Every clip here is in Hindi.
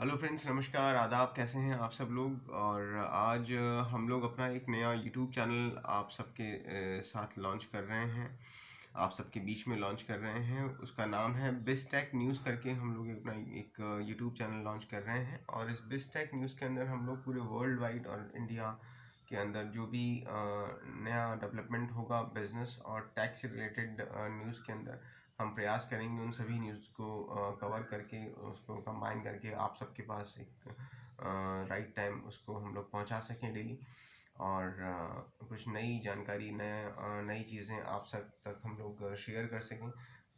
हेलो फ्रेंड्स, नमस्कार, आदाब। कैसे हैं आप सब लोग? और आज हम लोग अपना एक नया यूट्यूब चैनल आप सबके साथ लॉन्च कर रहे हैं। आप सबके बीच में लॉन्च कर रहे हैं। उसका नाम है बिज़टेक न्यूज़ करके हम लोग अपना एक यूट्यूब चैनल लॉन्च कर रहे हैं। और इस बिज़टेक न्यूज़ के अंदर हम लोग पूरे वर्ल्ड वाइड और इंडिया के अंदर जो भी नया डेवलपमेंट होगा बिजनेस और टैक्स से रिलेटेड न्यूज़ के अंदर, हम प्रयास करेंगे उन सभी न्यूज़ को कवर करके उसको कंबाइन करके आप सबके पास एक राइट टाइम उसको हम लोग पहुंचा सकें डेली। और कुछ नई जानकारी नई चीज़ें आप सब तक हम लोग शेयर कर सकें।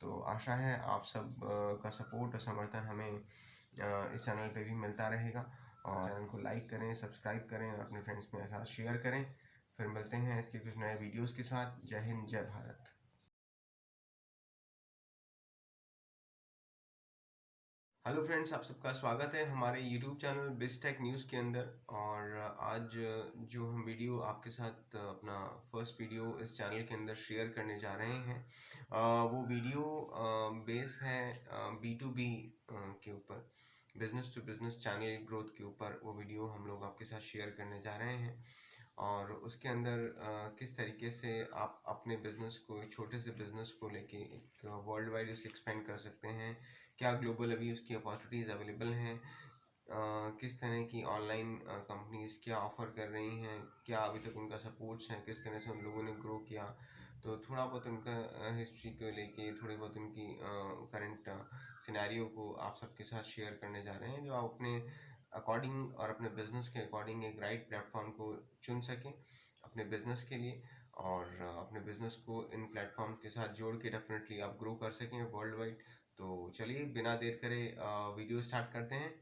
तो आशा है आप सब का सपोर्ट और समर्थन हमें इस चैनल पे भी मिलता रहेगा। और चैनल को लाइक करें, सब्सक्राइब करें और अपने फ्रेंड्स के साथ शेयर करें। फिर मिलते हैं इसके कुछ नए वीडियोस के साथ। जय हिंद, जय भारत। हेलो फ्रेंड्स, आप सबका स्वागत है हमारे यूट्यूब चैनल बिज़टेक न्यूज़ के अंदर। और आज जो हम वीडियो आपके साथ अपना फर्स्ट वीडियो इस चैनल के अंदर शेयर करने जा रहे हैं, वो वीडियो बेस है बी टू बी के ऊपर, business to business channel growth के ऊपर। वो वीडियो हम लोग आपके साथ शेयर करने जा रहे हैं। और उसके अंदर किस तरीके से आप अपने बिजनेस को, छोटे से बिजनेस को लेके एक वर्ल्ड वाइड उसे एक्सपेंड कर सकते हैं। क्या ग्लोबल अभी उसकी अपॉर्चुनिटीज़ अवेलेबल हैं? किस तरह की ऑनलाइन कंपनीज क्या ऑफ़र कर रही हैं? क्या अभी तक उनका सपोर्ट्स हैं? किस तरह से उन लोगों ने ग्रो किया? तो थोड़ा बहुत उनका हिस्ट्री को लेके, थोड़ी बहुत उनकी करंट सिनेरियो को आप सबके साथ शेयर करने जा रहे हैं, जो आप अपने अकॉर्डिंग और अपने बिजनेस के अकॉर्डिंग एक राइट प्लेटफॉर्म को चुन सकें अपने बिजनेस के लिए। और अपने बिजनेस को इन प्लेटफॉर्म के साथ जोड़ के डेफिनेटली आप ग्रो कर सकें वर्ल्ड वाइड। तो चलिए बिना देर करे वीडियो स्टार्ट करते हैं।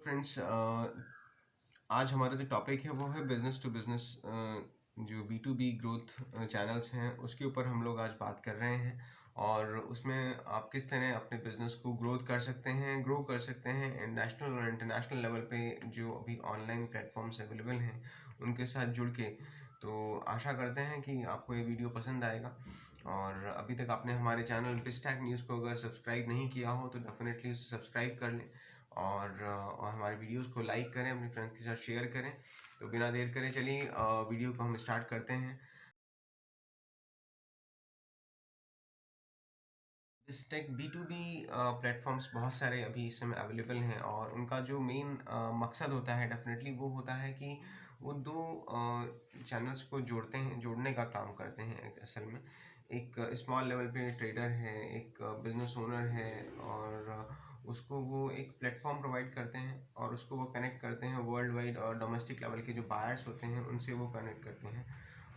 फ्रेंड्स, आज हमारा जो टॉपिक है वो है बिजनेस टू बिजनेस, जो B to B growth channels हैं उसके ऊपर हम लोग आज बात कर रहे हैं। और उसमें आप किस तरह अपने बिजनेस को ग्रो कर सकते हैं नेशनल और इंटरनेशनल लेवल पे, जो अभी ऑनलाइन प्लेटफॉर्म्स अवेलेबल हैं उनके साथ जुड़ के। तो आशा करते हैं कि आपको ये वीडियो पसंद आएगा। और अभी तक आपने हमारे चैनल बिज़टेक न्यूज़ को अगर सब्सक्राइब नहीं किया हो तो डेफिनेटली उसे सब्सक्राइब कर लें। और हमारे वीडियोस को लाइक करें, अपने फ्रेंड्स के साथ शेयर करें। तो बिना देर करे चलिए वीडियो को हम स्टार्ट करते हैं। बिज़टेक बी टू बी प्लेटफॉर्म्स बहुत सारे अभी इस समय अवेलेबल हैं। और उनका जो मेन मकसद होता है डेफिनेटली वो होता है कि वो दो चैनल्स को जोड़ने का काम करते हैं। असल में एक स्मॉल लेवल पे ट्रेडर है, एक बिजनेस ओनर है, और उसको वो एक प्लेटफॉर्म प्रोवाइड करते हैं और उसको वो कनेक्ट करते हैं वर्ल्ड वाइड। और डोमेस्टिक लेवल के जो बायर्स होते हैं उनसे वो कनेक्ट करते हैं।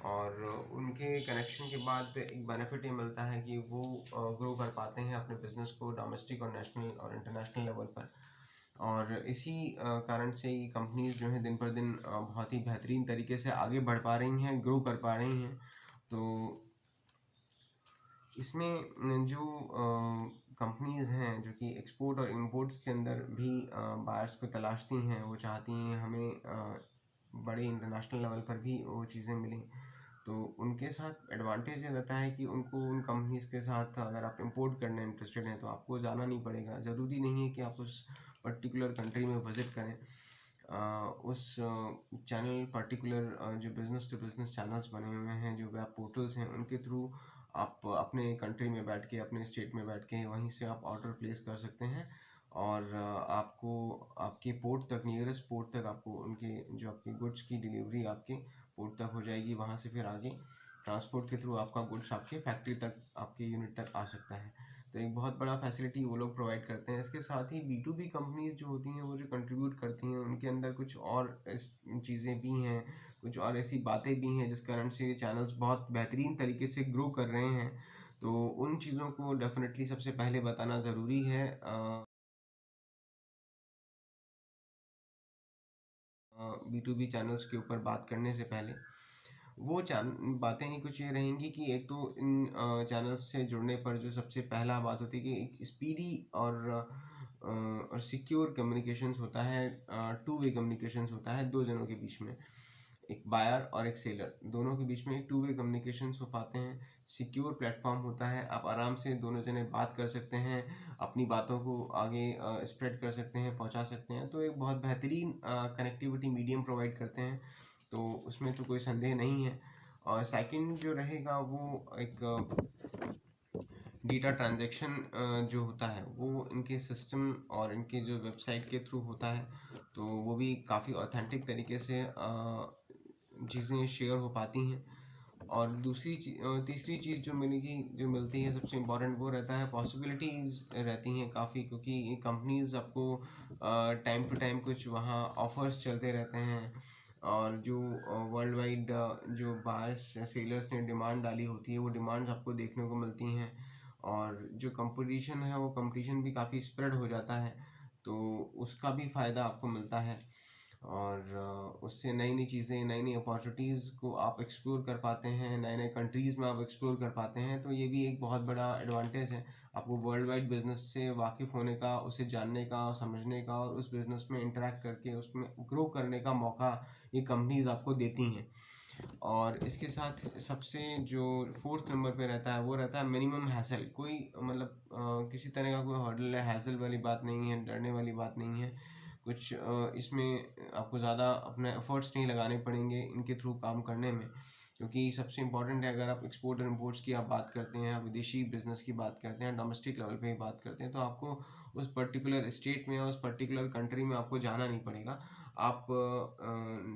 और उनके कनेक्शन के बाद एक बेनिफिट ये मिलता है कि वो ग्रो कर पाते हैं अपने बिजनेस को डोमेस्टिक और नेशनल और इंटरनेशनल लेवल पर। और इसी कारण से ये कंपनीज जो है दिन पर दिन बहुत ही बेहतरीन तरीके से आगे बढ़ पा रही हैं, ग्रो कर पा रही हैं। तो इसमें जो कंपनीज हैं जो कि एक्सपोर्ट और इंपोर्ट्स के अंदर भी बायर्स को तलाशती हैं, वो चाहती हैं हमें बड़े इंटरनेशनल लेवल पर भी वो चीज़ें मिलें। तो उनके साथ एडवांटेज ये रहता है कि उनको उन कंपनीज के साथ अगर आप इंपोर्ट करने इंटरेस्टेड हैं तो आपको जाना नहीं पड़ेगा। ज़रूरी नहीं है कि आप उस पर्टिकुलर कंट्री में विज़िट करें। उस चैनल पर्टिकुलर जो बिज़नेस टू बिज़नेस चैनल्स बने हुए हैं, जो वेब पोर्टल्स हैं, उनके थ्रू आप अपने कंट्री में बैठ के, अपने स्टेट में बैठ के वहीं से आप ऑर्डर प्लेस कर सकते हैं। और आपको आपके पोर्ट तक, नियरेस्ट पोर्ट तक आपको उनके जो आपकी गुड्स की डिलीवरी आपके पोर्ट तक हो जाएगी। वहाँ से फिर आगे ट्रांसपोर्ट के थ्रू आपका गुड्स आपके फैक्ट्री तक, आपके यूनिट तक आ सकता है। तो एक बहुत बड़ा फैसिलिटी वो लोग प्रोवाइड करते हैं। इसके साथ ही बी टू बी कंपनीज जो होती हैं वो जो कंट्रीब्यूट करती हैं, उनके अंदर कुछ और चीज़ें भी हैं, कुछ और ऐसी बातें भी हैं जिस कारण से ये चैनल्स बहुत बेहतरीन तरीके से ग्रो कर रहे हैं। तो उन चीज़ों को डेफिनेटली सबसे पहले बताना ज़रूरी है। बी टू बी चैनल्स के ऊपर बात करने से पहले वो चैन बातें ही कुछ ये रहेंगी कि एक तो इन चैनल्स से जुड़ने पर जो सबसे पहला बात होती है कि एक स्पीडी और सिक्योर कम्युनिकेशंस होता है, टू वे कम्युनिकेशंस होता है दो जनों के बीच में, एक बायर और एक सेलर, दोनों के बीच में एक टू वे कम्युनिकेशंस हो पाते हैं। सिक्योर प्लेटफॉर्म होता है, आप आराम से दोनों जने बात कर सकते हैं, अपनी बातों को आगे स्प्रेड कर सकते हैं, पहुंचा सकते हैं। तो एक बहुत बेहतरीन कनेक्टिविटी मीडियम प्रोवाइड करते हैं, तो उसमें तो कोई संदेह नहीं है। और सेकंड जो रहेगा वो एक डेटा ट्रांजैक्शन जो होता है वो इनके सिस्टम और इनके जो वेबसाइट के थ्रू होता है, तो वो भी काफ़ी ऑथेंटिक तरीके से चीज़ें शेयर हो पाती हैं। और तीसरी चीज़ जो मिलती है सबसे इम्पोर्टेंट वो रहता है, पॉसिबिलिटीज़ रहती हैं काफ़ी, क्योंकि ये कंपनीज आपको टाइम टू टाइम कुछ वहाँ ऑफर्स चलते रहते हैं, और जो वर्ल्ड वाइड जो बायर्स सेलर्स ने डिमांड डाली होती है वो डिमांड्स आपको देखने को मिलती हैं। और जो कंपटीशन है वो कंपटीशन भी काफ़ी स्प्रेड हो जाता है, तो उसका भी फ़ायदा आपको मिलता है। और उससे नई नई चीज़ें, नई नई अपॉर्चुनिटीज़ को आप एक्सप्लोर कर पाते हैं, नए नए कंट्रीज़ में आप एक्सप्लोर कर पाते हैं, तो ये भी एक बहुत बड़ा एडवांटेज है आपको वर्ल्ड वाइड बिजनेस से वाकिफ़ होने का, उसे जानने का, समझने का, और उस बिज़नेस में इंटरेक्ट करके उसमें ग्रो करने का मौका ये कंपनीज़ आपको देती हैं। और इसके साथ सबसे जो फोर्थ नंबर पे रहता है वो रहता है मिनिमम हैसल। कोई मतलब किसी तरह का कोई हर्डल है, हैसल वाली बात नहीं है, डरने वाली बात नहीं है कुछ। इसमें आपको ज़्यादा अपने एफर्ट्स नहीं लगाने पड़ेंगे इनके थ्रू काम करने में, क्योंकि सबसे इम्पोर्टेंट है, अगर आप एक्सपोर्ट और इम्पोर्ट्स की आप बात करते हैं, आप विदेशी बिजनेस की बात करते हैं, डोमेस्टिक लेवल पे ही बात करते हैं, तो आपको उस पर्टिकुलर स्टेट में या उस पर्टिकुलर कंट्री में आपको जाना नहीं पड़ेगा। आप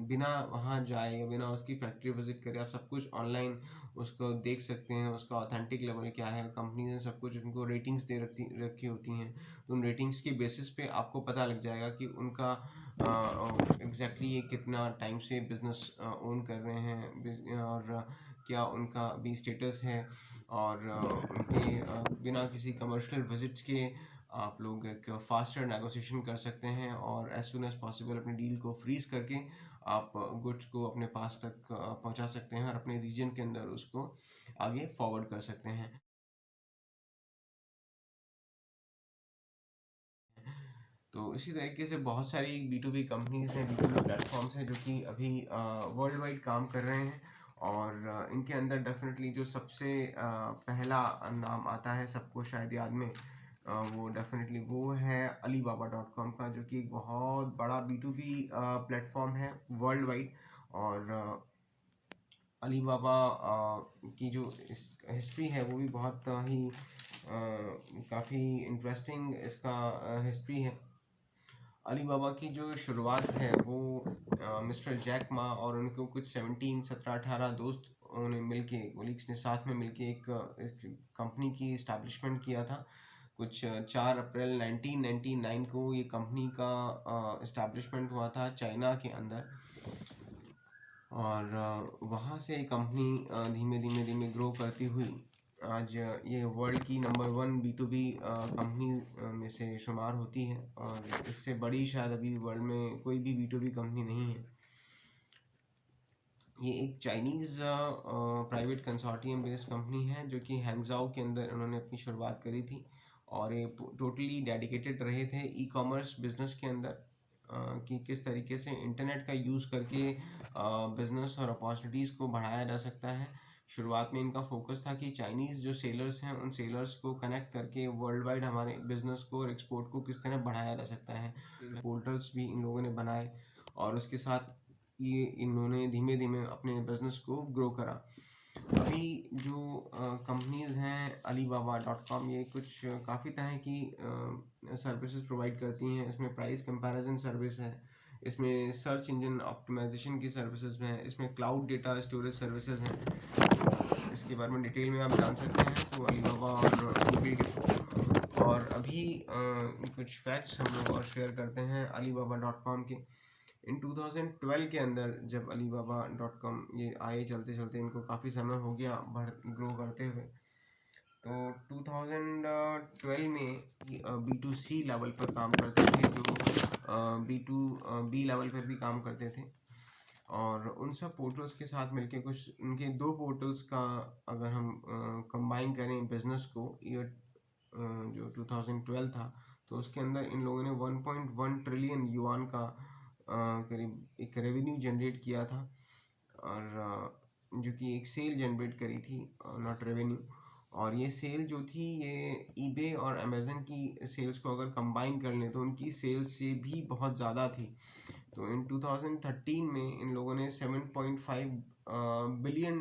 बिना वहाँ जाए या बिना उसकी फैक्ट्री विजिट करे आप सब कुछ ऑनलाइन उसको देख सकते हैं, उसका ऑथेंटिक लेवल क्या है। कंपनी ने सब कुछ उनको रेटिंग्स दे रखी होती हैं, तो उन रेटिंग्स के बेसिस पे आपको पता लग जाएगा कि उनका एग्जैक्टली ये कितना टाइम से बिजनेस ओन कर रहे हैं, और क्या उनका अभी स्टेटस है। और उनके बिना किसी कमर्शियल विजिट्स के आप लोग एक फास्टर नेगोशिएशन कर सकते हैं, और एज सुन एज पॉसिबल अपनी डील को फ्रीज करके आप गुड्स को अपने पास तक पहुंचा सकते हैं, और अपने रीजन के अंदर उसको आगे फॉरवर्ड कर सकते हैं। तो इसी तरीके से बहुत सारी बी टू बी कंपनीज हैं, बी टू बी प्लेटफॉर्म्स हैं जो कि अभी वर्ल्ड वाइड काम कर रहे हैं। और इनके अंदर डेफिनेटली जो सबसे पहला नाम आता है सबको शायद याद में, वो डेफिनेटली वो है alibaba.com का, जो कि एक बहुत बड़ा बी टू बी प्लेटफॉर्म है वर्ल्ड वाइड। और अलीबाबा की जो हिस्ट्री है वो भी बहुत ही काफ़ी इंटरेस्टिंग इसका हिस्ट्री है। अलीबाबा की जो शुरुआत है वो मिस्टर जैक मा और उनको कुछ 17 17 18 दोस्त उन्होंने मिलके, कोलिग्स ने साथ में मिलके एक कंपनी की इस्टेब्लिशमेंट किया था। कुछ 4 अप्रैल 1999 को ये कंपनी का इस्टेब्लिशमेंट हुआ था चाइना के अंदर। और वहाँ से कंपनी धीमे धीमे धीमे ग्रो करती हुई आज ये वर्ल्ड की number 1 B to B company में से शुमार होती है, और इससे बड़ी शायद अभी वर्ल्ड में कोई भी बी टू बी कंपनी नहीं है। ये एक Chinese private consortium based company है जो कि हैंगजाओ के अंदर उन्होंने अपनी शुरुआत करी थी, और ये टोटली डेडिकेटेड रहे थे ई कॉमर्स बिजनेस के अंदर, कि किस तरीके से इंटरनेट का यूज़ करके बिजनेस और अपॉर्चुनिटीज़ को बढ़ाया जा सकता है। शुरुआत में इनका फोकस था कि चाइनीज़ जो सेलर्स हैं उन सेलर्स को कनेक्ट करके वर्ल्ड वाइड हमारे बिजनेस को और एक्सपोर्ट को किस तरह बढ़ाया जा सकता है। पोर्टल्स भी इन लोगों ने बनाए, और उसके साथ ये इन्होंने धीमे धीमे अपने बिजनेस को ग्रो करा। अभी जो कंपनीज हैं alibaba.com, ये कुछ काफ़ी तरह की सर्विसेज प्रोवाइड करती हैं। इसमें प्राइस कंपैरिजन सर्विस है, इसमें सर्च इंजन ऑप्टिमाइजेशन की सर्विसेज हैं, इसमें क्लाउड डेटा स्टोरेज सर्विसेज हैं। इसके बारे में डिटेल में आप जान सकते हैं तो अलीबाबा और गूगल के। और अभी कुछ फैक्ट्स हम लोग और शेयर करते हैं alibaba.com के। इन 2012 के अंदर जब alibaba.com ये आए, चलते चलते इनको काफ़ी समय हो गया बढ़ ग्रो करते हुए, तो 2012 में B2C लेवल पर काम करते थे, जो B2B लेवल पर भी काम करते थे। और उन सब पोर्टल्स के साथ मिलके कुछ उनके दो पोर्टल्स का अगर हम कंबाइन करें बिजनेस को, ईयर जो 2012 था, तो उसके अंदर इन लोगों ने 1.1 ट्रिलियन युआन का करीब एक रेवेन्यू जनरेट किया था। और जो कि एक सेल जनरेट करी थी, नॉट रेवेन्यू। और ये सेल जो थी, ये ईबे और अमेज़न की सेल्स को अगर कंबाइन कर लें तो उनकी सेल्स से भी बहुत ज़्यादा थी। तो इन 2013 में इन लोगों ने 7.5 बिलियन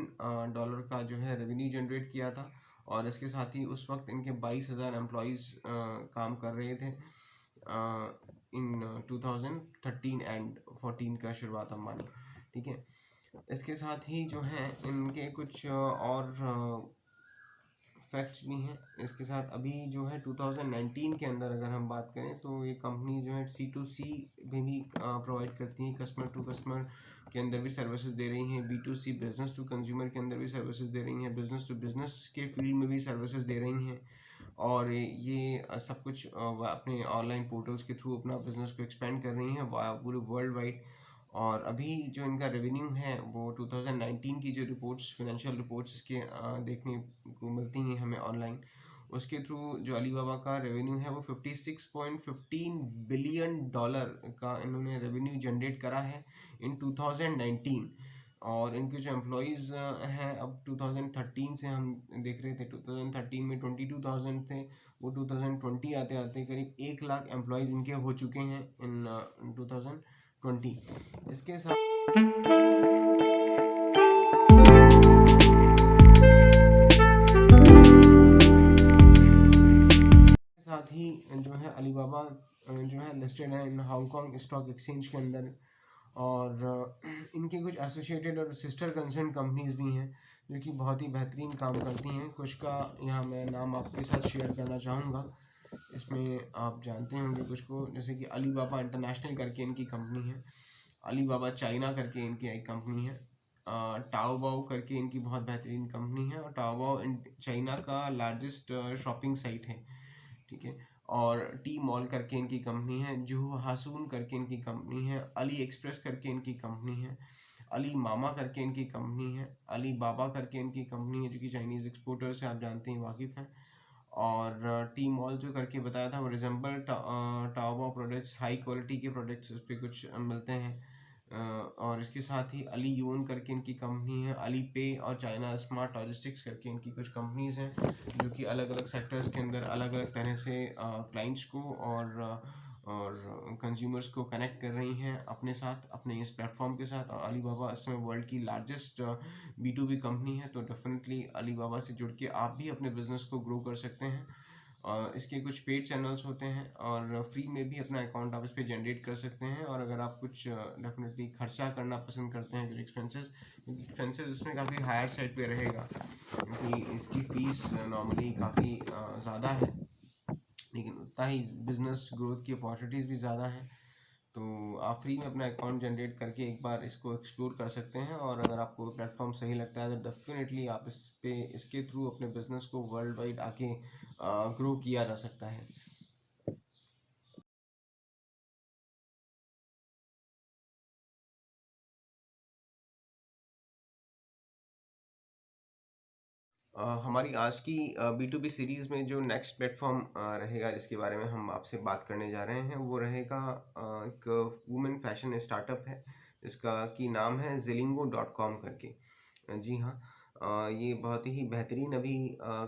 डॉलर का जो है रेवेन्यू जनरेट किया था। और इसके साथ ही उस वक्त इनके 22,000 एम्प्लॉयज़ काम कर रहे थे इन 2013 एंड 14 का शुरुआत हम माने, ठीक है। इसके साथ ही जो है इनके कुछ और फैक्ट्स भी हैं इसके साथ। अभी जो है 2019 के अंदर अगर हम बात करें तो ये कंपनी जो है C2C में भी प्रोवाइड करती हैं, कस्टमर टू कस्टमर के अंदर भी सर्विसेज दे रही हैं, B2C बिजनेस टू कंज्यूमर के अंदर भी सर्विसेज दे रही हैं, बिजनेस टू बिजनेस के फील्ड में भी सर्विसेज दे रही हैं। और ये सब कुछ अपने ऑनलाइन पोर्टल्स के थ्रू अपना बिजनेस को एक्सपेंड कर रही हैं पूरे वर्ल्ड वाइड। और अभी जो इनका रेवेन्यू है वो 2019 की जो रिपोर्ट्स, फाइनेंशियल रिपोर्ट्स के देखने को मिलती हैं हमें ऑनलाइन, उसके थ्रू जो अलीबाबा का रेवेन्यू है वो 56.15 बिलियन डॉलर का इन्होंने रेवेन्यू जनरेट करा है इन 2019। और इनके जो एम्प्लॉयज़ हैं, अब 2013 से हम देख रहे थे, 2013 में 22,000 थे, वो 2020 आते आते करीब 1 लाख एम्प्लॉयज़ इनके हो चुके हैं इन 2020। इसके साथ ही जो है अलीबाबा जो है लिस्टेड है इन हांगकांग स्टॉक एक्सचेंज के अंदर। और इनके कुछ एसोसिएटेड और सिस्टर कंसर्न कंपनीज भी हैं जो कि बहुत ही बेहतरीन काम करती हैं। कुछ का यहाँ मैं नाम आपके साथ शेयर करना चाहूँगा। इसमें आप जानते होंगे कुछ को, जैसे कि अलीबाबा इंटरनेशनल करके इनकी कंपनी है, अलीबाबा चाइना करके इनकी एक कंपनी है, टाओबाओ करके इनकी बहुत बेहतरीन कंपनी है। और टाओबाओ चाइना का लार्जेस्ट शॉपिंग साइट है, ठीक है। और टी मॉल करके इनकी कंपनी है, जूहू हासून करके इनकी कंपनी है, अली एक्सप्रेस करके इनकी कंपनी है, अली मामा करके इनकी कंपनी है, अली बाबा करके इनकी कंपनी है जो कि चाइनीज़ एक्सपोर्टर से आप जानते हैं, वाकिफ़ हैं। और टी मॉल जो करके बताया था वो रिजेंबल टाओबाओ प्रोडक्ट्स, हाई क्वालिटी के प्रोडक्ट्स उस पर कुछ मिलते हैं। और इसके साथ ही अली यून करके इनकी कंपनी है, अली पे और चाइना स्मार्ट लॉजिस्टिक्स करके इनकी कुछ कंपनीज हैं जो कि अलग अलग सेक्टर्स के अंदर अलग अलग तरह से क्लाइंट्स को और कंज्यूमर्स को कनेक्ट कर रही हैं अपने साथ, अपने इस प्लेटफॉर्म के साथ। और अलीबाबा इस समय वर्ल्ड की लार्जेस्ट B2B कंपनी है, तो डेफिनेटली अलीबाबा से जुड़ के आप भी अपने बिजनेस को ग्रो कर सकते हैं। और इसके कुछ पेड चैनल्स होते हैं और फ्री में भी अपना अकाउंट आप इस पर जनरेट कर सकते हैं। और अगर आप कुछ डेफिनेटली खर्चा करना पसंद करते हैं, कुछ एक्सपेंसेस इसमें काफ़ी हायर साइड पे रहेगा क्योंकि इसकी फ़ीस नॉर्मली काफ़ी ज़्यादा है, लेकिन उतना ही बिजनेस ग्रोथ की अपॉर्चुनिटीज़ भी ज़्यादा हैं। तो आप फ्री में अपना अकाउंट जनरेट करके एक बार इसको एक्सप्लोर कर सकते हैं। और अगर आपको प्लेटफॉर्म सही लगता है तो डेफिनेटली आप इसके थ्रू अपने बिजनेस को वर्ल्ड वाइड आके ग्रो किया जा सकता है। हमारी आज की B2B सीरीज़ में जो नेक्स्ट प्लेटफॉर्म रहेगा जिसके बारे में हम आपसे बात करने जा रहे हैं वो रहेगा एक वुमेन फैशन स्टार्टअप है जिसका की नाम है Zilingo.com करके। जी हाँ, ये बहुत ही बेहतरीन अभी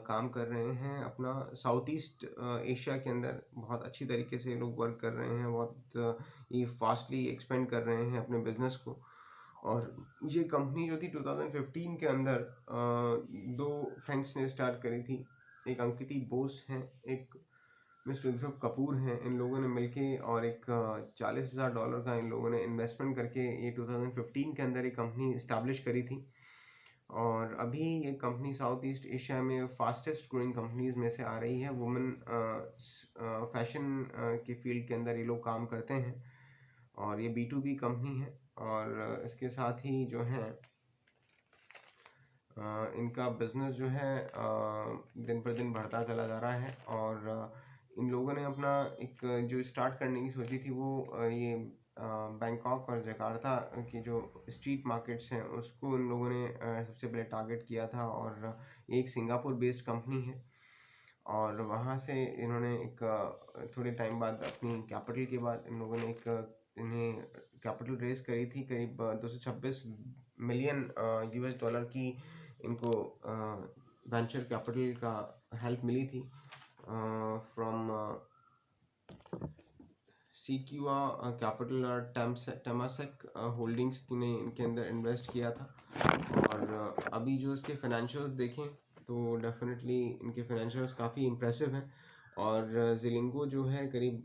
काम कर रहे हैं अपना साउथ ईस्ट एशिया के अंदर। बहुत अच्छी तरीके से लोग वर्क कर रहे हैं, बहुत ये फास्टली एक्सपेंड कर रहे हैं अपने बिजनेस को। और ये कंपनी जो थी 2015 के अंदर दो फ्रेंड्स ने स्टार्ट करी थी। एक अंकिति बोस हैं, एक मिस्टर ध्रुव कपूर हैं। इन लोगों ने मिलके और एक $40,000 का इन लोगों ने इन्वेस्टमेंट करके ये 2015 के अंदर एक कंपनी इस्टेब्लिश करी थी। और अभी ये कंपनी साउथ ईस्ट एशिया में फास्टेस्ट ग्रोइंग कंपनीज में से आ रही है। वुमेन फैशन के फील्ड के अंदर ये लोग काम करते हैं और ये B2B कंपनी है। और इसके साथ ही जो है इनका बिजनेस जो है दिन पर दिन बढ़ता चला जा रहा है। और इन लोगों ने अपना एक जो स्टार्ट करने की सोची थी वो ये बैंकॉक और जकार्ता की जो स्ट्रीट मार्केट्स हैं उसको इन लोगों ने सबसे पहले टारगेट किया था। और एक सिंगापुर बेस्ड कंपनी है और वहाँ से इन्होंने एक थोड़े टाइम बाद अपनी कैपिटल के बाद इन लोगों ने एक इन्हें कैपिटल रेज करी थी करीब 226 मिलियन यूएस डॉलर की इनको वेंचर कैपिटल का हेल्प मिली थी फ्रॉम सीक्यूआ कैपिटल और टेमासेक होल्डिंग्स ने इनके अंदर इन्वेस्ट किया था। और अभी जो इसके फाइनेंशियल्स देखें तो डेफिनेटली इनके फाइनेंशियल्स काफ़ी इम्प्रेसिव हैं। और जिलिंगो जो है करीब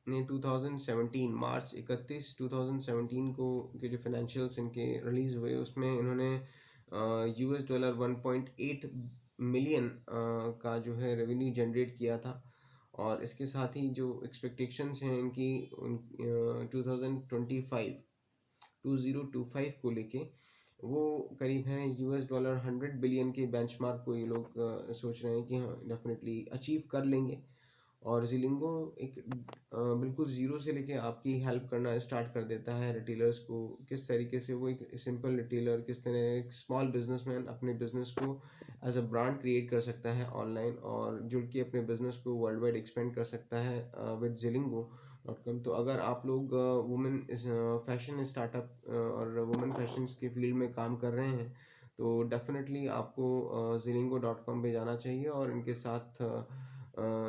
ने 2017 मार्च 31 2017 को के जो फाइनेंशियल्स इनके रिलीज़ हुए उसमें इन्होंने यूएस डॉलर 1.8 मिलियन का जो है रेवेन्यू जनरेट किया था। और इसके साथ ही जो एक्सपेक्टेशंस हैं इनकी 2025 को लेके वो करीब हैं यूएस डॉलर 100 बिलियन के बेंचमार्क को ये लोग सोच रहे हैं कि हाँ डेफिनेटली अचीव कर लेंगे। और जिलिंगो एक बिल्कुल ज़ीरो से लेके आपकी हेल्प करना स्टार्ट कर देता है रिटेलर्स को, किस तरीके से वो एक सिंपल रिटेलर किस तरह एक स्मॉल बिजनेसमैन अपने बिजनेस को एज अ ब्रांड क्रिएट कर सकता है ऑनलाइन और जुड़ के अपने बिजनेस को वर्ल्ड वाइड एक्सपेंड कर सकता है विद जिलिंगो.com। तो अगर आप लोग वुमेन फैशन स्टार्टअप और वुमेन फैशन के फील्ड में काम कर रहे हैं तो डेफिनेटली आपको जिलिंगो.com पे जाना चाहिए और इनके साथ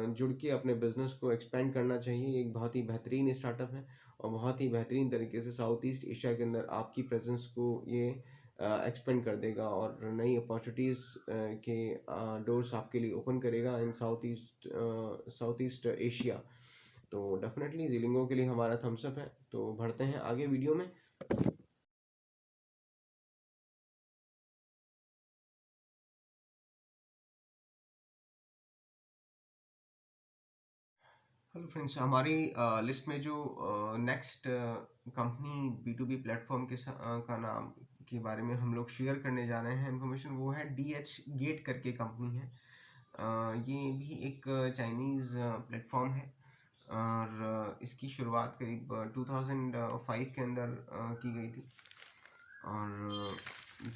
जुड़ के अपने बिजनेस को एक्सपेंड करना चाहिए। एक बहुत ही बेहतरीन स्टार्टअप है और बहुत ही बेहतरीन तरीके से साउथ ईस्ट एशिया के अंदर आपकी प्रेजेंस को ये एक्सपेंड कर देगा और नई अपॉर्चुनिटीज़ के डोर्स आपके लिए ओपन करेगा इन साउथ ईस्ट एशिया। तो डेफिनेटली जिलिंगो के लिए हमारा थम्स अप है। तो बढ़ते हैं आगे वीडियो में। हेलो फ्रेंड्स, हमारी लिस्ट में जो next company B to B platform का नाम के बारे में हम लोग शेयर करने जा रहे हैं इन्फॉर्मेशन, वो है DH गेट करके कंपनी है। ये भी एक चाइनीज़ प्लेटफॉर्म है और इसकी शुरुआत करीब 2005 के अंदर की गई थी। और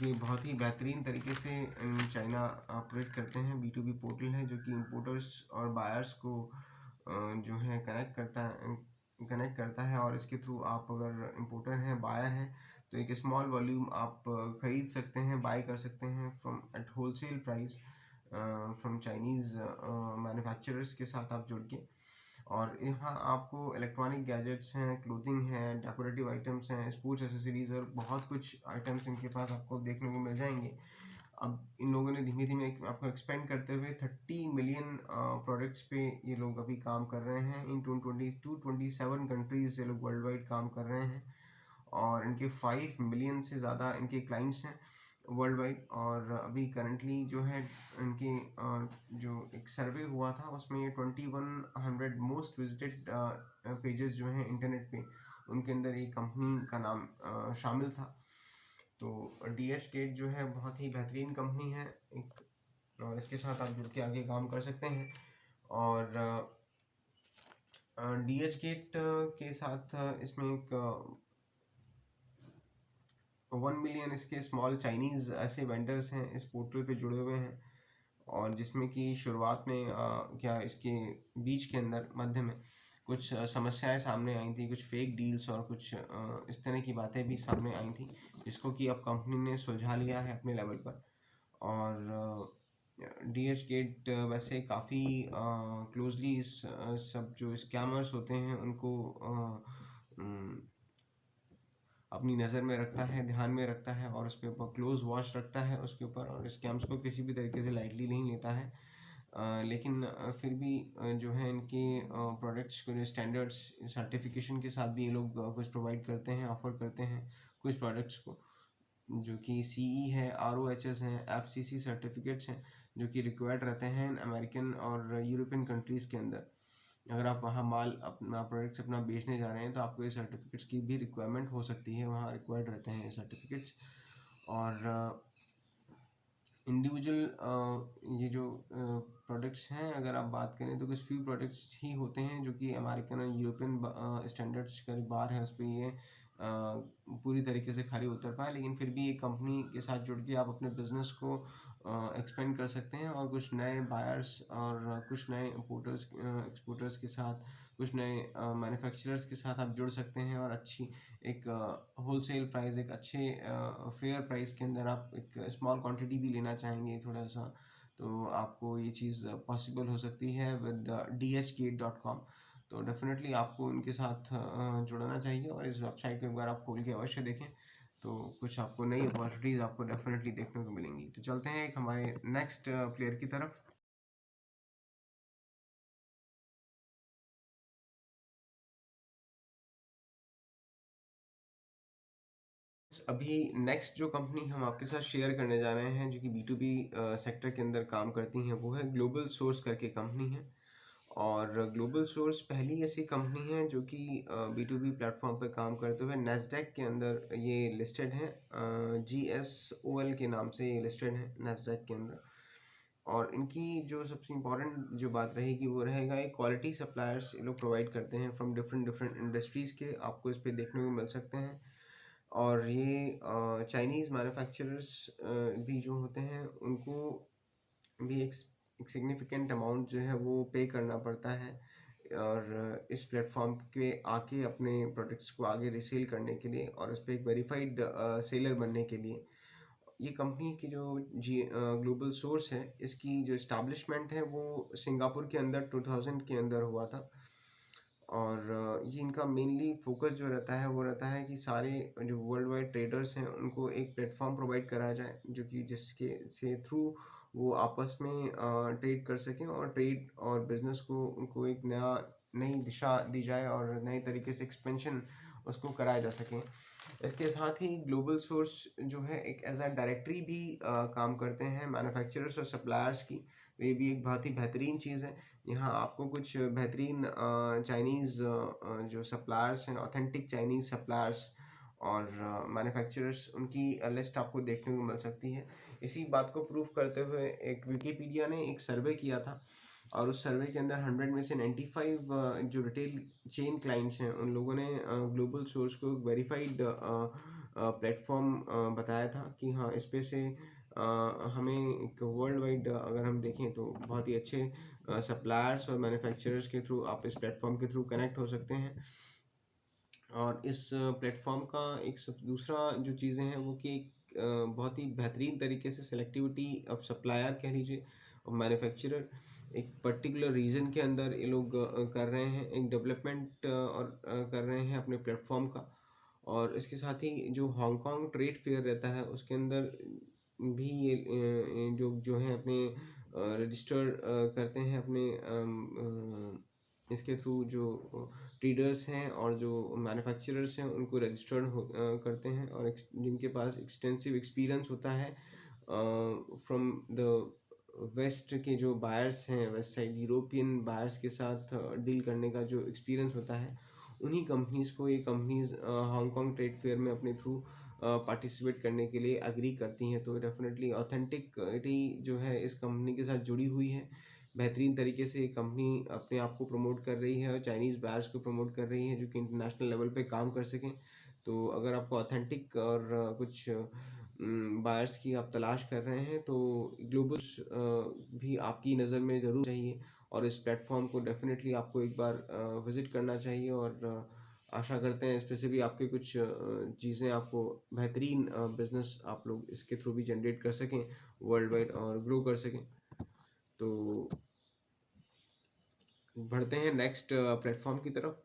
ये बहुत ही बेहतरीन तरीके से इन चाइना ऑपरेट करते हैं। B2B पोर्टल है जो कि इंपोर्टर्स और बायर्स को जो है कनेक्ट करता है और इसके थ्रू आप अगर इंपोर्टर हैं बायर हैं तो एक स्मॉल वॉल्यूम आप ख़रीद सकते हैं बाय कर सकते हैं from at wholesale price from Chinese manufacturers के साथ आप जुड़ के। और यहाँ आपको इलेक्ट्रॉनिक गैजेट्स हैं, क्लोथिंग है, डेकोरेटिव आइटम्स हैं, स्पोर्ट्स एसेसरीज और बहुत कुछ आइटम्स इनके पास आपको देखने को मिल जाएंगे। अब इन लोगों ने धीमे धीमे आपको एक्सपेंड करते हुए 30 मिलियन प्रोडक्ट्स पे ये लोग अभी काम कर रहे हैं इन 27 कंट्रीज ये लोग वर्ल्ड वाइड काम कर रहे हैं। और इनके 5 मिलियन से ज़्यादा इनके क्लाइंट्स हैं वर्ल्ड वाइड। और अभी करंटली जो है इनके जो एक सर्वे हुआ था उसमें ये 2100 मोस्ट विजिटेड पेजेस जो हैं इंटरनेट पे उनके अंदर ये कंपनी का नाम शामिल था। तो DH गेट जो है बहुत ही बेहतरीन कंपनी है एक, और इसके साथ आप जुड़ के आगे काम कर सकते हैं। और DH गेट के साथ इसमें एक 1 मिलियन इसके स्मॉल चाइनीज़ ऐसे वेंडर्स हैं इस पोर्टल पे जुड़े हुए हैं। और जिसमें कि शुरुआत में क्या इसके बीच के अंदर मध्य में कुछ समस्याएं सामने आई थी, कुछ फेक डील्स और कुछ इस तरह की बातें भी सामने आई थी जिसको कि अब कंपनी ने सुलझा लिया है अपने लेवल पर। और DH गेट वैसे काफ़ी क्लोजली इस सब जो स्कैमर्स होते हैं उनको अपनी नज़र में रखता है, ध्यान में रखता है और उसके ऊपर क्लोज वॉच रखता है उसके ऊपर, और स्कैम्स को किसी भी तरीके से लाइटली नहीं लेता है। लेकिन फिर भी जो है इनके प्रोडक्ट्स को जो स्टैंडर्ड्स सर्टिफिकेशन के साथ भी ये लोग कुछ प्रोवाइड करते हैं, ऑफर करते हैं कुछ प्रोडक्ट्स को जो कि CE है, ROHS हैं, FCC सर्टिफिकेट्स हैं जो कि रिक्वायर्ड रहते हैं अमेरिकन और यूरोपियन कंट्रीज़ के अंदर। अगर आप वहाँ माल अपना प्रोडक्ट्स अपना बेचने जा रहे हैं तो आपको ये सर्टिफिकेट्स की भी रिक्वायरमेंट हो सकती है, वहाँ रिक्वायर्ड रहते हैं ये सर्टिफिकेट्स। और इंडिविजुअल ये जो प्रोडक्ट्स हैं, अगर आप बात करें तो कुछ फ्यू प्रोडक्ट्स ही होते हैं जो कि अमेरिकन और यूरोपियन स्टैंडर्ड्स का बार है, उस पर ये पूरी तरीके से खरी उतर पाए। लेकिन फिर भी एक कंपनी के साथ जुड़ के आप अपने बिजनेस को एक्सपेंड कर सकते हैं और कुछ नए बायर्स और कुछ नए इम्पोर्टर्स एक्सपोर्टर्स के साथ, कुछ नए मैन्युफैक्चरर्स के साथ आप जुड़ सकते हैं और अच्छी एक होलसेल प्राइस, एक अच्छे फेयर प्राइस के अंदर आप एक स्मॉल क्वांटिटी भी लेना चाहेंगे थोड़ा सा, तो आपको ये चीज़ पॉसिबल हो सकती है विद dhgate.com। तो डेफिनेटली आपको उनके साथ जुड़ना चाहिए और इस वेबसाइट को एक बार आप खोल के अवश्य देखें, तो कुछ आपको नई अपॉर्चुनिटीज़ आपको डेफिनेटली देखने को मिलेंगी। तो चलते हैं एक हमारे नेक्स्ट प्लेयर की तरफ। अभी नेक्स्ट जो कंपनी हम आपके साथ शेयर करने जा रहे हैं जो कि B2B सेक्टर के अंदर काम करती हैं, वो है ग्लोबल सोर्स करके कंपनी है। और ग्लोबल सोर्स पहली ऐसी कंपनी है जो कि B2B प्लेटफॉर्म पे काम करते हुए नैस्डैक के अंदर ये लिस्टेड है। GSOL के नाम से ये लिस्टेड है नैस्डैक के अंदर। और इनकी जो सबसे इम्पोर्टेंट जो बात रहेगी वो रहेगा, एक क्वालिटी सप्लायर्स ये लोग प्रोवाइड करते हैं फ्रॉम डिफरेंट डिफरेंट इंडस्ट्रीज़ के, आपको इस पे देखने को मिल सकते हैं। और ये चाइनीज़ मैन्युफैक्चरर्स भी जो होते हैं उनको भी एक सिग्निफिकेंट अमाउंट जो है वो पे करना पड़ता है और इस प्लेटफॉर्म के आके अपने प्रोडक्ट्स को आगे रिसेल करने के लिए और उस पर एक वेरीफाइड सेलर बनने के लिए। ये कंपनी की जो ग्लोबल सोर्स है, इसकी जो इस्टेब्लिशमेंट है वो सिंगापुर के अंदर 2000 के अंदर हुआ था। और ये इनका मेनली फोकस जो रहता है वो रहता है कि सारे जो वर्ल्ड वाइड ट्रेडर्स हैं उनको एक प्लेटफॉर्म प्रोवाइड कराया जाए जो कि जिसके से थ्रू वो आपस में ट्रेड कर सकें और ट्रेड और बिजनेस को उनको एक नई दिशा दी जाए और नए तरीके से एक्सपेंशन उसको कराया जा सके। इसके साथ ही ग्लोबल सोर्स जो है एक एज अ डायरेक्टरी भी काम करते हैं मैन्युफैक्चरर्स और सप्लायर्स की। तो ये भी एक बहुत ही बेहतरीन चीज़ है। यहाँ आपको कुछ बेहतरीन चाइनीज़ जो सप्लायर्स हैं, ऑथेंटिक चाइनीज़ सप्लायर्स और मैन्युफैक्चरर्स, उनकी लिस्ट आपको देखने को मिल सकती है। इसी बात को प्रूव करते हुए एक विकिपीडिया ने एक सर्वे किया था और उस सर्वे के अंदर 100 में से 95 जो रिटेल चेन क्लाइंट्स हैं उन लोगों ने ग्लोबल सोर्स को वेरीफाइड प्लेटफॉर्म बताया था कि हाँ, इस पे से हमें एक वर्ल्ड वाइड अगर हम देखें तो बहुत ही अच्छे सप्लायर्स और मैन्युफैक्चरर्स के थ्रू आप इस प्लेटफॉर्म के थ्रू कनेक्ट हो सकते हैं। और इस प्लेटफॉर्म का एक दूसरा जो चीज़ें हैं वो कि एक बहुत ही बेहतरीन तरीके से सेलेक्टिविटी ऑफ सप्लायर कह लीजिए और मैन्युफैक्चरर एक पर्टिकुलर रीजन के अंदर ये लोग कर रहे हैं, एक डेवलपमेंट और कर रहे हैं अपने प्लेटफॉर्म का। और इसके साथ ही जो हांगकांग ट्रेड फेयर रहता है उसके अंदर भी ये जो जो है अपने रजिस्टर करते हैं अपने इसके थ्रू जो ट्रेडर्स हैं और जो मैन्युफैक्चरर्स हैं उनको रजिस्टर्ड करते हैं और जिनके पास एक्सटेंसिव एक्सपीरियंस होता है फ्रॉम द वेस्ट के जो बायर्स हैं, वेस्ट साइड यूरोपियन बायर्स के साथ डील करने का जो एक्सपीरियंस होता है, उन्हीं कंपनीज को ये कंपनीज हांगकांग ट्रेड फेयर में अपने थ्रू पार्टिसिपेट करने के लिए एग्री करती हैं। तो डेफिनेटली ऑथेंटिसिटी जो है इस कंपनी के साथ जुड़ी हुई है। बेहतरीन तरीके से ये कंपनी अपने आप को प्रमोट कर रही है और चाइनीज़ बायर्स को प्रमोट कर रही है जो कि इंटरनेशनल लेवल पे काम कर सकें। तो अगर आपको ऑथेंटिक और कुछ बायर्स की आप तलाश कर रहे हैं तो ग्लोबल्स भी आपकी नज़र में ज़रूर चाहिए और इस प्लेटफॉर्म को डेफिनेटली आपको एक बार विज़िट करना चाहिए। और आशा करते हैं इस पे से भी आपके कुछ चीज़ें आपको बेहतरीन बिजनेस आप लोग इसके थ्रू भी जनरेट कर सकें वर्ल्ड वाइड और ग्रो कर सकें। तो बढ़ते हैं नेक्स्ट प्लेटफॉर्म की तरफ।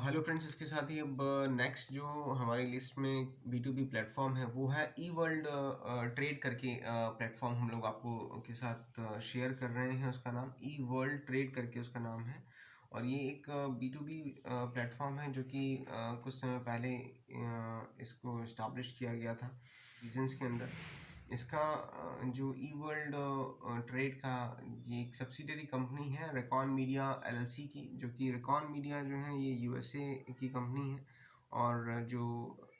हेलो फ्रेंड्स, इसके साथ ही अब नेक्स्ट जो हमारी लिस्ट में B2B प्लेटफॉर्म है वो है ई वर्ल्ड ट्रेड करके प्लेटफॉर्म हम लोग आपको के साथ शेयर कर रहे हैं। उसका नाम ई वर्ल्ड ट्रेड करके उसका नाम है और ये एक B2B प्लेटफॉर्म है जो कि कुछ समय पहले इसको इस्टाब्लिश किया गया था रीजन्स के अंदर। इसका जो ई वर्ल्ड ट्रेड का ये एक सब्सिडरी कंपनी है रेकॉन मीडिया एलएलसी की, जो कि रेकॉन मीडिया जो है ये यूएसए की कंपनी है, और जो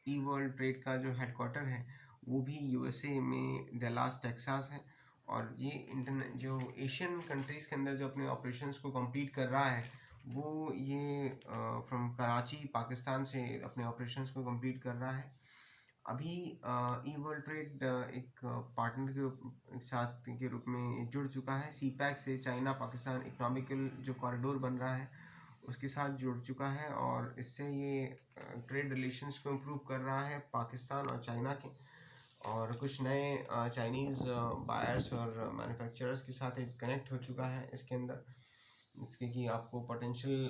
ई वर्ल्ड ट्रेड का जो हेडक्वार्टर है वो भी यूएसए में डलास टेक्सास है। और ये इंटरनेट जो एशियन कंट्रीज़ के अंदर जो अपने ऑपरेशंस को कंप्लीट कर रहा है, वो ये फ्रॉम कराची पाकिस्तान से अपने ऑपरेशंस को कंप्लीट कर रहा है। अभी ई वर्ल्ड ट्रेड एक पार्टनर के साथ के रूप में जुड़ चुका है सीपैक से, चाइना पाकिस्तान इकोनॉमिकल जो कॉरिडोर बन रहा है उसके साथ जुड़ चुका है, और इससे ये ट्रेड रिलेशंस को इम्प्रूव कर रहा है पाकिस्तान और चाइना के। और कुछ नए चाइनीज़ बायर्स और मैन्युफैक्चरर्स के साथ एक कनेक्ट हो चुका है इसके अंदर, जिसके कि आपको पोटेंशियल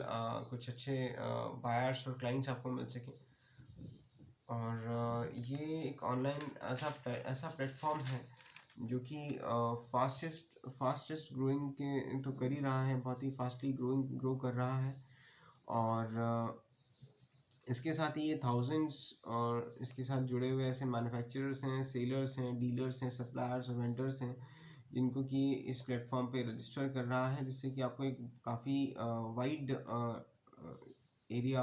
कुछ अच्छे बायर्स और क्लाइंट्स आपको मिल सकें। और ये एक ऑनलाइन ऐसा प्लेटफॉर्म है जो कि फास्टेस्ट ग्रोइंग के तो कर ही रहा है, बहुत ही फास्टली ग्रो कर रहा है। और इसके साथ ही ये थाउजेंड्स और इसके साथ जुड़े हुए ऐसे मैन्युफैक्चरर्स हैं, सेलर्स हैं, डीलर्स हैं, सप्लायर्स और वेंडर्स हैं जिनको कि इस प्लेटफॉर्म पे रजिस्टर कर रहा है, जिससे कि आपको एक काफ़ी वाइड एरिया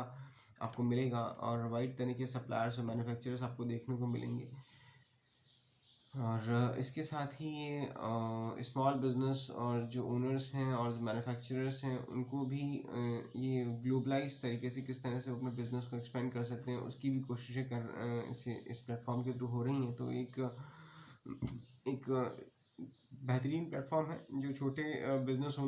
आपको मिलेगा और वाइड तरह के सप्लायर्स और मैन्युफैक्चरर्स आपको देखने को मिलेंगे। और इसके साथ ही ये स्मॉल बिजनेस और जो ओनर्स हैं और जो मैन्युफैक्चरर्स हैं उनको भी ये ग्लोबलाइज तरीके से किस तरह से अपने बिजनेस को एक्सपेंड कर सकते हैं उसकी भी कोशिशें इस प्लेटफॉर्म के थ्रू हो रही हैं। तो एक बेहतरीन प्लेटफॉर्म है जो छोटे बिजनेस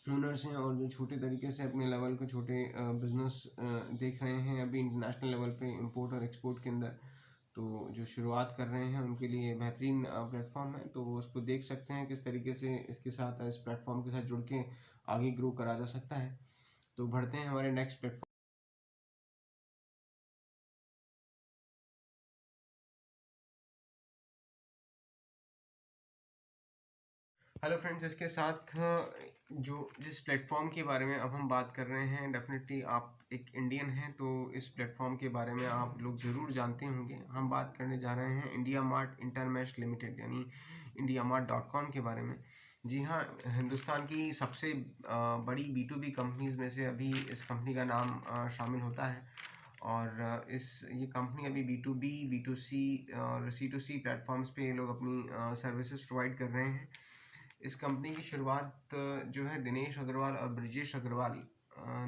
ओनर्स हैं और जो छोटे तरीके से अपने लेवल को छोटे बिजनेस देख रहे हैं अभी इंटरनेशनल लेवल पे इंपोर्ट और एक्सपोर्ट के अंदर, तो जो शुरुआत कर रहे हैं उनके लिए बेहतरीन प्लेटफॉर्म है। तो वो उसको देख सकते हैं किस तरीके से इसके साथ इस प्लेटफॉर्म के साथ जुड़ के आगे ग्रो करा जा सकता है। तो बढ़ते हैं हमारे नेक्स्ट प्लेटफॉर्म। हेलो फ्रेंड्स, इसके साथ जो जिस प्लेटफॉर्म के बारे में अब हम बात कर रहे हैं, डेफिनेटली आप एक इंडियन हैं तो इस प्लेटफॉर्म के बारे में आप लोग ज़रूर जानते होंगे। हम बात करने जा रहे हैं इंडिया मार्ट इंटरमेश लिमिटेड यानी indiamart.com के बारे में। जी हाँ, हिंदुस्तान की सबसे बड़ी B2B कंपनीज में से अभी इस कंपनी का नाम शामिल होता है। और ये कंपनी अभी B2B, B2C और C2C प्लेटफॉर्म्स पे ये लोग अपनी सर्विसेज प्रोवाइड कर रहे हैं। इस कंपनी की शुरुआत जो है दिनेश अग्रवाल और ब्रिजेश अग्रवाल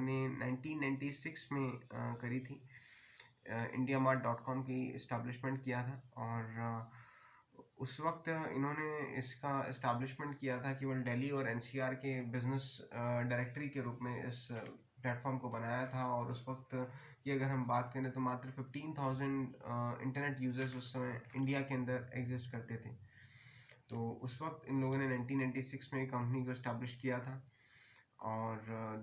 ने 1996 में करी थी। indiamart.com की इस्टेब्लिशमेंट किया था, और उस वक्त इन्होंने इसका इस्टेब्लिशमेंट किया था केवल दिल्ली और एनसीआर के बिजनेस डायरेक्टरी के रूप में इस प्लेटफॉर्म को बनाया था। और उस वक्त की अगर हम बात करें तो मात्र 15,000 इंटरनेट यूज़र्स उस समय इंडिया के अंदर एग्जिस्ट करते थे। तो उस वक्त इन लोगों ने 1996 में कंपनी को इस्टेब्लिश किया था, और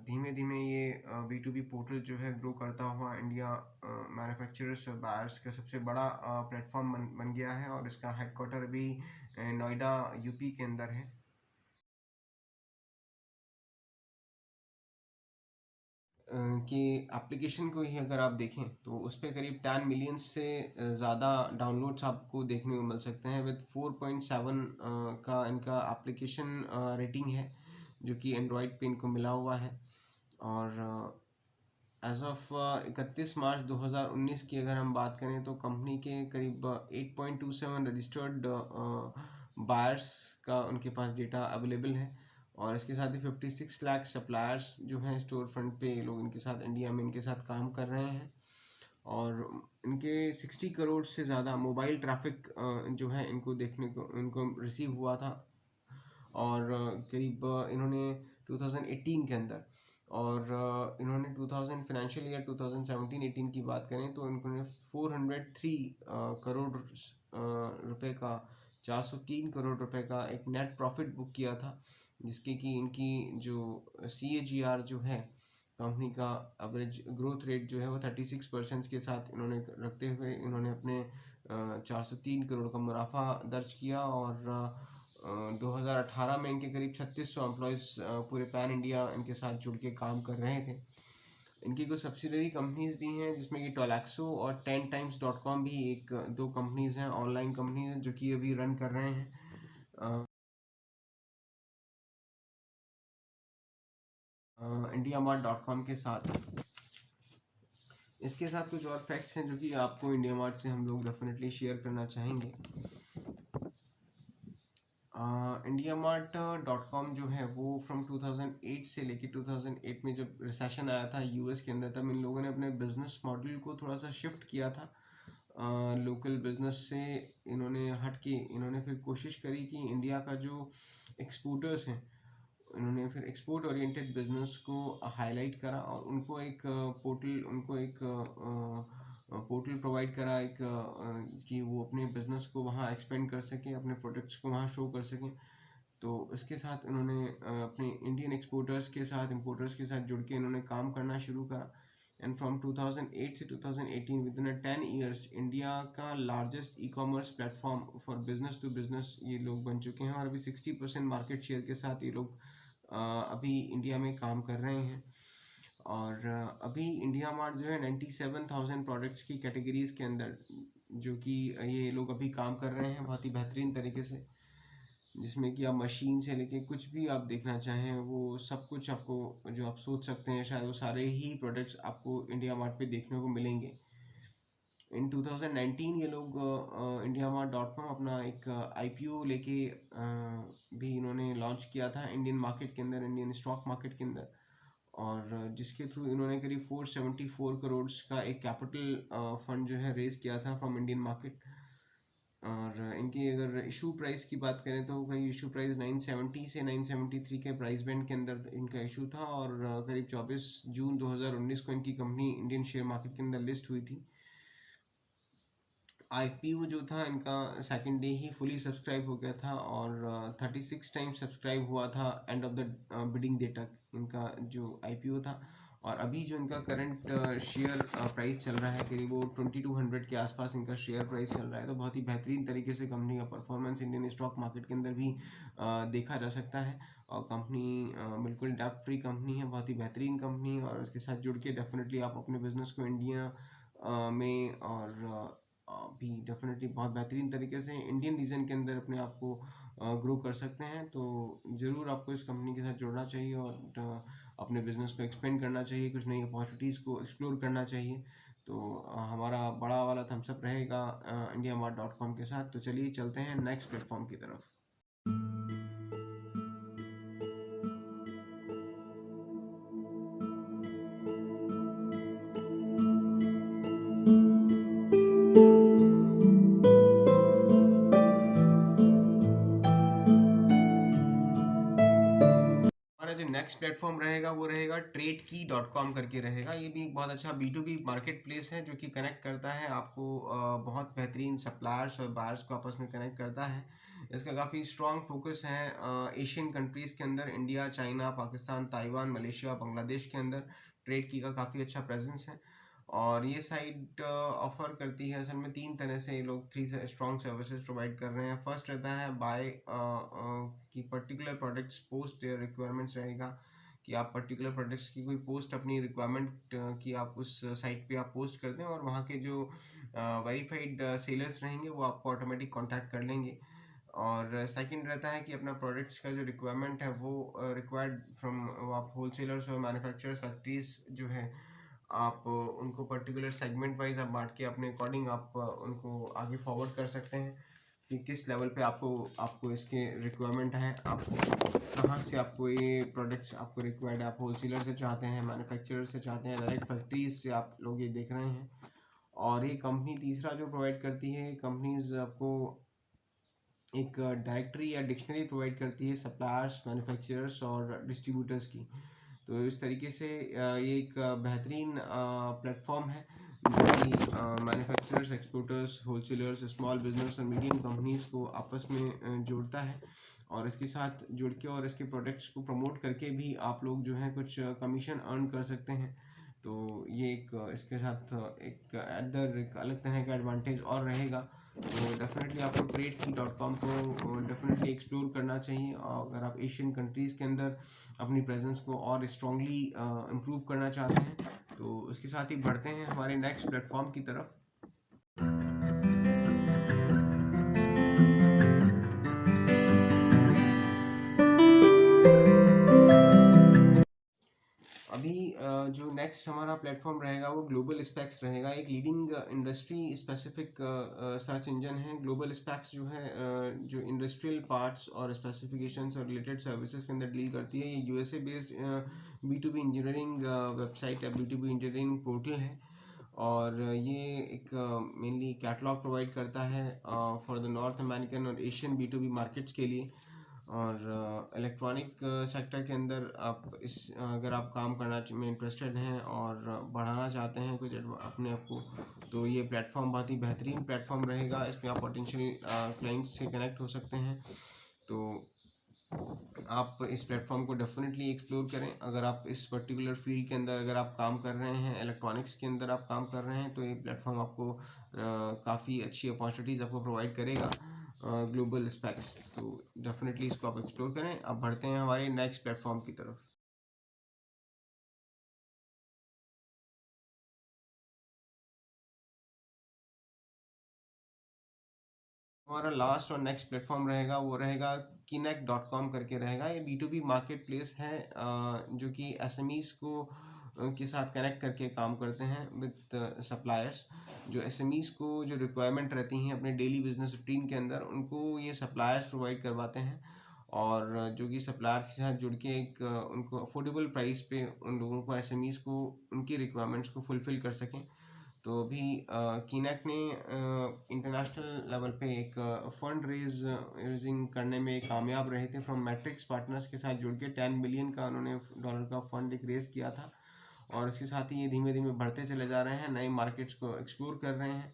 धीमे धीमे ये B2B पोर्टल जो है ग्रो करता हुआ इंडिया मैन्युफैक्चरर्स और बायर्स का सबसे बड़ा प्लेटफॉर्म बन गया है। और इसका हेडक्वार्टर अभी नोएडा यूपी के अंदर है। कि एप्लीकेशन को ही अगर आप देखें तो उस पर करीब 10 मिलियन से ज़्यादा डाउनलोड्स आपको देखने को मिल सकते हैं, विद 4.7 का इनका एप्लीकेशन रेटिंग है जो कि एंड्रॉयड पे इनको मिला हुआ है। और एज ऑफ 31 मार्च 2019 की अगर हम बात करें तो कंपनी के करीब 8.27 रजिस्टर्ड बायर्स का उनके पास डेटा अवेलेबल है। और इसके साथ ही 56 लाख सप्लायर्स जो हैं स्टोर फ्रंट पे लोग इनके साथ इंडिया में इनके साथ काम कर रहे हैं। और इनके 60 करोड़ से ज़्यादा मोबाइल ट्रैफिक जो है इनको रिसीव हुआ था। और करीब इन्होंने 2018 के अंदर, और इन्होंने 2000 फाइनेंशियल ईयर 2017-18 की बात करें तो इन्होंने 403 करोड़ रुपए का 403 करोड़ रुपए का एक नेट प्रॉफिट बुक किया था, जिसके कि इनकी जो CAGR जो है कंपनी का एवरेज ग्रोथ रेट जो है वो 36% के साथ इन्होंने रखते हुए इन्होंने अपने 403 करोड़ का मुनाफा दर्ज किया। और 2018 में इनके करीब 3600 एम्प्लॉयज़ पूरे पैन इंडिया इनके साथ जुड़ के काम कर रहे थे। इनकी कुछ सब्सिडरी कंपनीज भी हैं जिसमें कि टोलैक्सो और 10times.com भी एक दो कंपनीज हैं, ऑनलाइन कंपनीज हैं जो कि अभी रन कर रहे हैं IndiaMart.com के साथ। इसके साथ कुछ और फैक्ट्स हैं जो कि आपको इंडिया मार्ट से हम लोग डेफिनेटली शेयर करना चाहेंगे। IndiaMart.com जो है वो फ्रॉम 2008 से लेके 2008 में जब रिसेशन आया था यूएस के अंदर, तब इन लोगों ने अपने बिजनेस मॉडल को थोड़ा सा शिफ्ट किया था। लोकल बिजनेस से इन्होंने हट के इन्होंने फिर कोशिश करी कि इंडिया का जो एक्सपोर्टर्स हैं, इन्होंने फिर एक्सपोर्ट ओरिएंटेड बिजनेस को हाईलाइट करा और उनको एक पोर्टल प्रोवाइड करा कि वो अपने बिजनेस को वहाँ एक्सपेंड कर सकें, अपने प्रोडक्ट्स को वहाँ शो कर सकें। तो इसके साथ इन्होंने अपने इंडियन एक्सपोर्टर्स के साथ इम्पोर्टर्स के साथ जुड़ के इन्होंने काम करना शुरू करा। एंड फ्रॉम 2008 से 2018 विद इन 10 ईयर्स इंडिया का largest e commerce platform for business to business ये लोग बन चुके हैं और अभी 60% मार्केट शेयर के साथ ये लोग अभी इंडिया में काम कर रहे हैं। और अभी इंडिया मार्ट जो है 97,000 प्रोडक्ट्स की कैटेगरीज के अंदर जो कि ये लोग अभी काम कर रहे हैं बहुत ही बेहतरीन तरीके से, जिसमें कि आप मशीन से लेके कुछ भी आप देखना चाहें वो सब कुछ आपको जो आप सोच सकते हैं शायद वो सारे ही प्रोडक्ट्स आपको इंडिया मार्ट पे देखने को मिलेंगे। इन 2019 ये लोग IndiaMart.com अपना एक IPO लेके भी इन्होंने लॉन्च किया था इंडियन मार्केट के अंदर, इंडियन स्टॉक मार्केट के अंदर, और जिसके थ्रू इन्होंने करीब 474 करोड़ का एक कैपिटल फंड जो है रेज किया था फ्रॉम इंडियन मार्केट। और इनकी अगर इशू प्राइस की बात करें तो करीब इशू प्राइस 970 से 973 के प्राइस बैंड के अंदर इनका इशू था और करीब 24 जून 2019 को इनकी कंपनी इंडियन शेयर मार्केट के अंदर लिस्ट हुई थी। IPO जो था इनका सेकेंड डे ही फुली सब्सक्राइब हो गया था और 36 टाइम्स सब्सक्राइब हुआ था end of the bidding day तक इनका जो IPO था। और अभी जो इनका करंट शेयर प्राइस चल रहा है करीब वो 2200 के आसपास इनका शेयर प्राइस चल रहा है। तो बहुत ही बेहतरीन तरीके से कंपनी का परफॉर्मेंस इंडियन स्टॉक मार्केट के अंदर भी देखा जा सकता है। और कंपनी बिल्कुल डेब्ट फ्री कंपनी है, बहुत ही बेहतरीन कंपनी है और उसके साथ जुड़ के डेफिनेटली आप अपने बिजनेस को इंडिया में और भी डेफिनेटली बहुत बेहतरीन तरीके से इंडियन रीजन के अंदर अपने आप को ग्रो कर सकते हैं। तो ज़रूर आपको इस कंपनी के साथ जुड़ना चाहिए और अपने बिजनेस को एक्सपेंड करना चाहिए, कुछ नई अपॉर्चुनिटीज़ को एक्सप्लोर करना चाहिए। तो हमारा बड़ा वाला थम्सअप रहेगा IndiaMart.com के साथ। तो चलिए चलते हैं नेक्स्ट प्लेटफॉर्म की तरफ। जो नेक्स्ट प्लेटफॉर्म रहेगा वो रहेगा TradeKey.com करके रहेगा। ये भी एक बहुत अच्छा B2B मार्केट प्लेस है जो कि कनेक्ट करता है आपको बहुत बेहतरीन सप्लायर्स और बायर्स को आपस में कनेक्ट करता है। इसका काफ़ी स्ट्रॉन्ग फोकस है एशियन कंट्रीज़ के अंदर, India, China, Pakistan, Taiwan, Malaysia, Bangladesh के अंदर TradeKey का काफ़ी अच्छा प्रेजेंस है। और ये साइट ऑफर करती है असल में तीन तरह से, ये लोग थ्री स्ट्रॉन्ग सर्विसेज प्रोवाइड कर रहे हैं। फर्स्ट रहता है बाय की पर्टिकुलर प्रोडक्ट्स पोस्ट रिक्वायरमेंट्स रहेगा कि आप पर्टिकुलर प्रोडक्ट्स की कोई पोस्ट अपनी रिक्वायरमेंट की आप उस साइट पे आप पोस्ट कर दें और वहाँ के जो वेरीफाइड सेलर्स रहेंगे वो आपको ऑटोमेटिक कांटेक्ट कर लेंगे। और सेकंड रहता है कि अपना प्रोडक्ट्स का जो रिक्वायरमेंट है वो रिक्वायर्ड फ्रॉम आप होलसेलर्स और मैन्युफैक्चरर्स फैक्ट्रीज जो है आप उनको पर्टिकुलर सेगमेंट वाइज आप बांट के अपने अकॉर्डिंग आप उनको आगे फॉरवर्ड कर सकते हैं कि किस लेवल पे आपको आपको इसके रिक्वायरमेंट है, आपको कहाँ से आपको ये प्रोडक्ट्स आपको रिक्वायर्ड है, आप होलसेलर से चाहते हैं, मैन्युफैक्चरर से चाहते हैं, डायरेक्ट फैक्ट्रीज से आप लोग ये देख रहे हैं। और ये कंपनी तीसरा जो प्रोवाइड करती है, कंपनीज आपको एक डायरेक्टरी या डिक्शनरी प्रोवाइड करती है सप्लायर्स, मैन्युफैक्चरर्स और डिस्ट्रीब्यूटर्स की। तो इस तरीके से ये एक बेहतरीन प्लेटफॉर्म है जो कि manufacturers, exporters, wholesalers, small business और मीडियम कंपनीज को आपस में जोड़ता है। और इसके साथ जुड़ के और इसके प्रोडक्ट्स को प्रमोट करके भी आप लोग जो है कुछ कमीशन अर्न कर सकते हैं। तो ये एक इसके साथ एक अदर एक अलग तरह का एडवांटेज और रहेगा। तो डेफिनेटली आपको TradeKey.com को डेफिनेटली एक्सप्लोर करना चाहिए। अगर आप एशियन कंट्रीज़ के अंदर अपनी प्रेजेंस को और स्ट्रांगली इम्प्रूव करना चाहते हैं तो उसके साथ ही बढ़ते हैं हमारे नेक्स्ट प्लेटफॉर्म की तरफ। अभी जो नेक्स्ट हमारा प्लेटफॉर्म रहेगा वो ग्लोबल स्पेक्स रहेगा। एक leading industry specific search engine है। ग्लोबल स्पेक्स जो है जो इंडस्ट्रियल पार्ट्स और स्पेसिफिकेशंस और रिलेटेड सर्विसेज के अंदर डील करती है। ये USA based B2B engineering website है, B2B इंजीनियरिंग पोर्टल है। और ये एक मेनली कैटलॉग प्रोवाइड करता है फॉर द नॉर्थ अमेरिकन और एशियन B2B मार्केट्स के लिए। और इलेक्ट्रॉनिक सेक्टर के अंदर आप इस अगर आप काम करना में इंटरेस्टेड हैं और बढ़ाना चाहते हैं कुछ अपने आप को, तो ये प्लेटफॉर्म बहुत ही बेहतरीन प्लेटफॉर्म रहेगा। इसमें आप पोटेंशियल क्लाइंट्स से कनेक्ट हो सकते हैं। तो आप इस प्लेटफॉर्म को डेफिनेटली एक्सप्लोर करें। अगर आप इस पर्टिकुलर फील्ड के अंदर अगर आप काम कर रहे हैं, इलेक्ट्रॉनिक्स के अंदर आप काम कर रहे हैं, तो ये प्लेटफॉर्म आपको काफ़ी अच्छी अपॉर्चुनिटीज़ आपको प्रोवाइड करेगा, ग्लोबल स्पेक्स। तो डेफिनेटली इसको आप एक्सप्लोर करें। अब बढ़ते हैं हमारे नेक्स्ट प्लेटफॉर्म की तरफ। हमारा लास्ट और नेक्स्ट प्लेटफॉर्म रहेगा वो रहेगा Kinek.com करके रहेगा। ये B2B मार्केट प्लेस है जो कि SMEs को के साथ कनेक्ट करके काम करते हैं विद सप्लायर्स। जो SMEs को जो रिक्वायरमेंट रहती हैं अपने डेली बिजनेस रूटीन के अंदर, उनको ये सप्लायर्स प्रोवाइड करवाते हैं। और जो कि सप्लायर्स के साथ जुड़ के एक उनको अफोर्डेबल प्राइस पे उन लोगों को SMEs को उनकी रिक्वायरमेंट्स को फुलफ़िल कर सकें। तो अभी कीनेक ने इंटरनेशनल लेवल पे एक फंड रेजिंग करने में कामयाब रहे थे। फ्रॉम मैट्रिक्स पार्टनर्स के साथ जुड़ के 10 मिलियन का उन्होंने डॉलर का फंड एक रेज किया था। और इसके साथ ही ये धीमे धीमे बढ़ते चले जा रहे हैं, नए मार्केट्स को एक्सप्लोर कर रहे हैं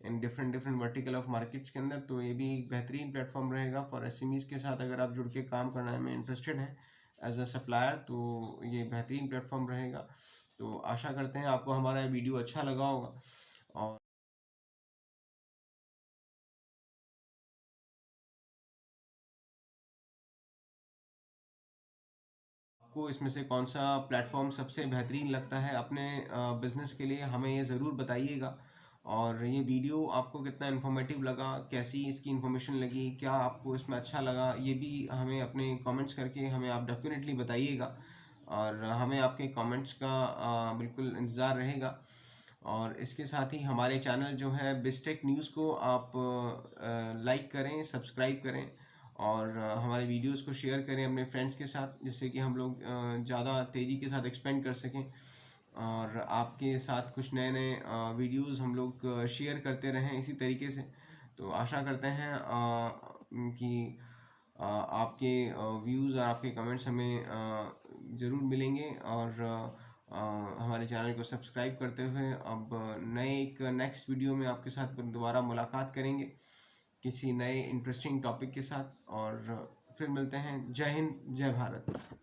in different vertical of markets के अंदर। तो ये भी एक बेहतरीन प्लेटफॉर्म रहेगा फॉर SMEs के साथ। अगर आप जुड़ के काम करने में इंटरेस्टेड हैं एज अ सप्लायर, तो ये बेहतरीन प्लेटफॉर्म रहेगा। तो आशा करते हैं आपको हमारा वीडियो अच्छा लगा होगा। और आपको इसमें से कौन सा प्लेटफॉर्म सबसे बेहतरीन लगता है अपने बिजनेस के लिए, हमें ये ज़रूर बताइएगा। और ये वीडियो आपको कितना इन्फॉर्मेटिव लगा, कैसी इसकी इन्फॉर्मेशन लगी, क्या आपको इसमें अच्छा लगा, ये भी हमें अपने कमेंट्स करके हमें आप डेफिनेटली बताइएगा। और हमें आपके कमेंट्स का बिल्कुल इंतज़ार रहेगा। और इसके साथ ही हमारे चैनल जो है बिस्टेक न्यूज़ को आप लाइक करें, सब्सक्राइब करें। और हमारे वीडियोस को शेयर करें अपने फ्रेंड्स के साथ, जिससे कि हम लोग ज़्यादा तेज़ी के साथ एक्सपेंड कर सकें। और आपके साथ कुछ नए नए वीडियोस हम लोग शेयर करते रहें इसी तरीके से। तो आशा करते हैं कि आपके व्यूज़ और आपके कमेंट्स हमें ज़रूर मिलेंगे। और हमारे चैनल को सब्सक्राइब करते हुए अब नए एक नेक्स्ट वीडियो में आपके साथ दोबारा मुलाकात करेंगे किसी नए इंटरेस्टिंग टॉपिक के साथ। और फिर मिलते हैं। जय हिंद, जय भारत।